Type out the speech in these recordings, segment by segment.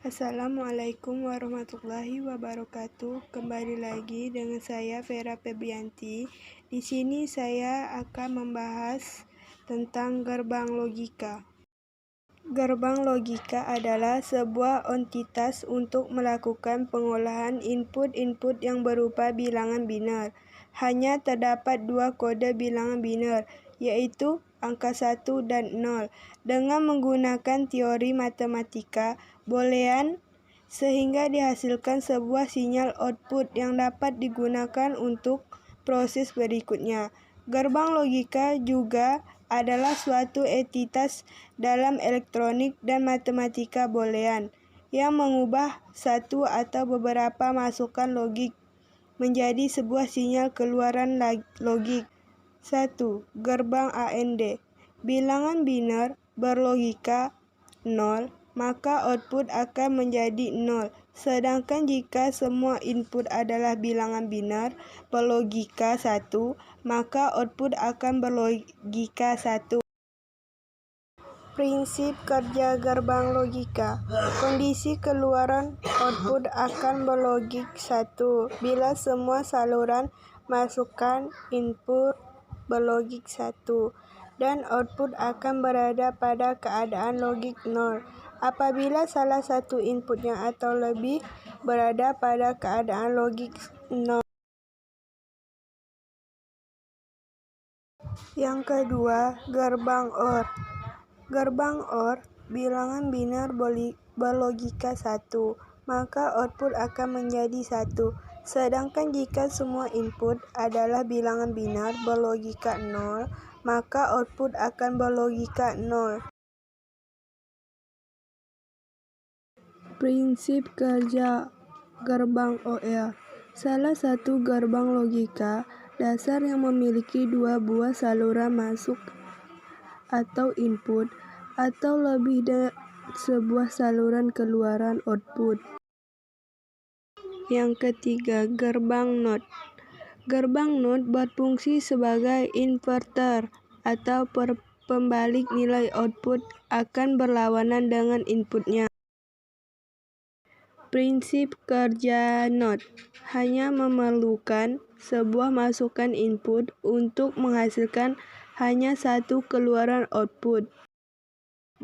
Assalamualaikum warahmatullahi wabarakatuh. Kembali lagi dengan saya Vera Febrianti. Di sini saya akan membahas tentang gerbang logika. Gerbang logika adalah sebuah entitas untuk melakukan pengolahan input-input yang berupa bilangan biner. Hanya terdapat dua kode bilangan biner, yaitu angka 1 dan 0. Dengan menggunakan teori matematika boolean, sehingga dihasilkan sebuah sinyal output yang dapat digunakan untuk proses berikutnya. Gerbang logika juga adalah suatu entitas dalam elektronik dan matematika boolean yang mengubah satu atau beberapa masukan logik menjadi sebuah sinyal keluaran logik. 1. Gerbang AND. Bilangan biner berlogika 0, maka output akan menjadi 0. Sedangkan jika semua input adalah bilangan biner berlogika 1, maka output akan berlogika 1. Prinsip kerja gerbang logika. Kondisi keluaran output akan berlogik 1 bila semua saluran masukan input berlogik 1, dan output akan berada pada keadaan logik 0 apabila salah satu inputnya atau lebih berada pada keadaan logik 0. Yang kedua, gerbang OR. Gerbang OR, bilangan biner berlogika 1, maka output akan menjadi 1. Sedangkan jika semua input adalah bilangan biner berlogika 0, maka output akan berlogika 0. Prinsip kerja gerbang OR. Salah satu gerbang logika dasar yang memiliki dua buah saluran masuk atau input, atau lebih dari sebuah saluran keluaran output. Yang ketiga, gerbang NOT. Gerbang NOT berfungsi sebagai inverter atau pembalik nilai output akan berlawanan dengan inputnya. Prinsip kerja NOT hanya memerlukan sebuah masukan input untuk menghasilkan hanya satu keluaran output.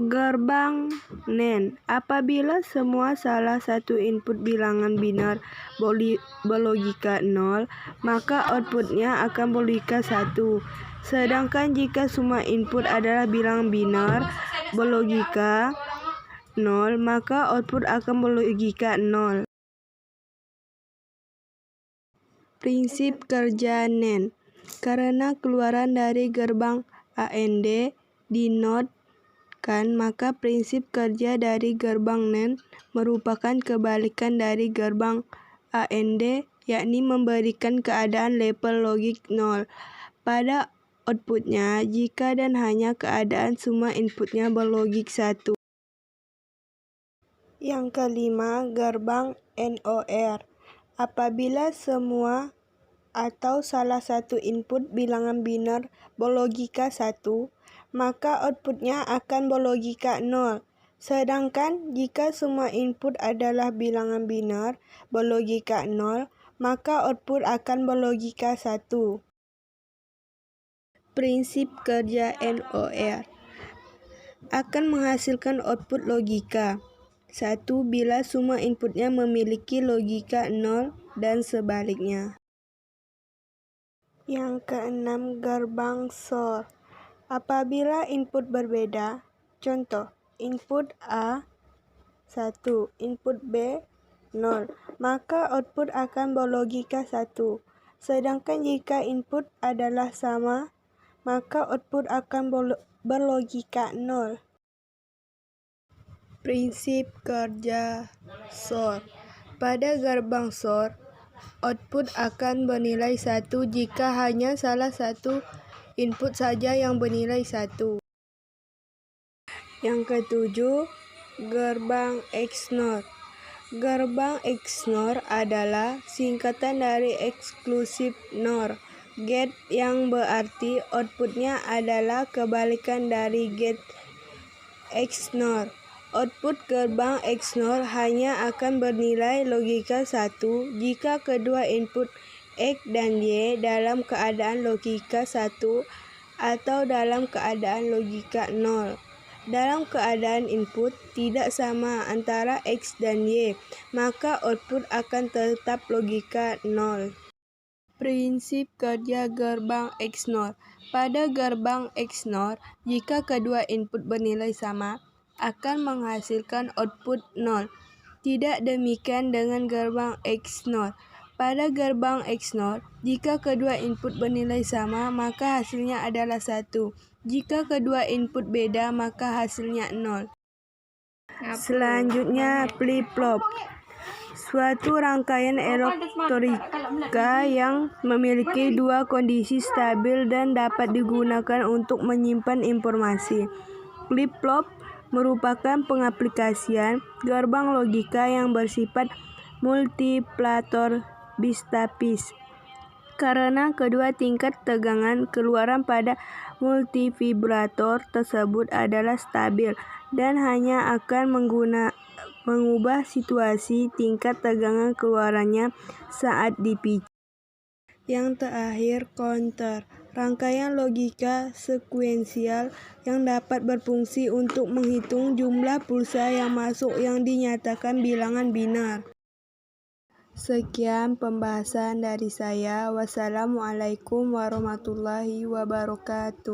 Gerbang NAND. Apabila semua salah satu input bilangan biner berlogika 0, maka outputnya akan berlogika 1. Sedangkan jika semua input adalah bilangan biner berlogika 0, maka output akan berlogika 0. Prinsip kerja NAND. Karena keluaran dari gerbang AND di NOT maka prinsip kerja dari gerbang NAND merupakan kebalikan dari gerbang AND, yakni memberikan keadaan label logik 0 pada outputnya jika dan hanya keadaan semua inputnya berlogik 1. Yang kelima, gerbang NOR. Apabila semua atau salah satu input bilangan biner berlogika 1, maka outputnya akan berlogika 0. Sedangkan jika semua input adalah bilangan biner berlogika 0, maka output akan berlogika 1. Prinsip kerja NOR akan menghasilkan output logika 1 bila semua inputnya memiliki logika 0 dan sebaliknya. Yang keenam, gerbang XOR. Apabila input berbeda, contoh input A 1, input B 0, maka output akan berlogika 1. Sedangkan jika input adalah sama, maka output akan berlogika 0. Prinsip kerja XOR. Pada gerbang XOR, output akan bernilai 1 jika hanya salah satu input saja yang bernilai 1. Yang ketujuh, gerbang XNOR. Gerbang XNOR adalah singkatan dari exclusive NOR gate, yang berarti outputnya adalah kebalikan dari gate XNOR. Output gerbang XNOR hanya akan bernilai logika 1 jika kedua input X dan Y dalam keadaan logika 1 atau dalam keadaan logika 0. Dalam keadaan input tidak sama antara X dan Y, maka output akan tetap logika 0. Prinsip kerja gerbang XNOR. Pada gerbang XNOR, jika kedua input bernilai sama, akan menghasilkan output 0. Tidak demikian dengan gerbang XNOR. Pada gerbang XNOR, jika kedua input bernilai sama, maka hasilnya adalah 1. Jika kedua input beda, maka hasilnya 0. Selanjutnya, flip-flop. Suatu rangkaian elektronika yang memiliki dua kondisi stabil dan dapat digunakan untuk menyimpan informasi. Flip-flop merupakan pengaplikasian gerbang logika yang bersifat multiplikator bit-tapis. Karena kedua tingkat tegangan keluaran pada multivibrator tersebut adalah stabil dan hanya akan mengubah situasi tingkat tegangan keluarannya saat dipicu. Yang terakhir, counter. Rangkaian logika sekuensial yang dapat berfungsi untuk menghitung jumlah pulsa yang masuk yang dinyatakan bilangan biner. Sekian pembahasan dari saya. Wassalamualaikum warahmatullahi wabarakatuh.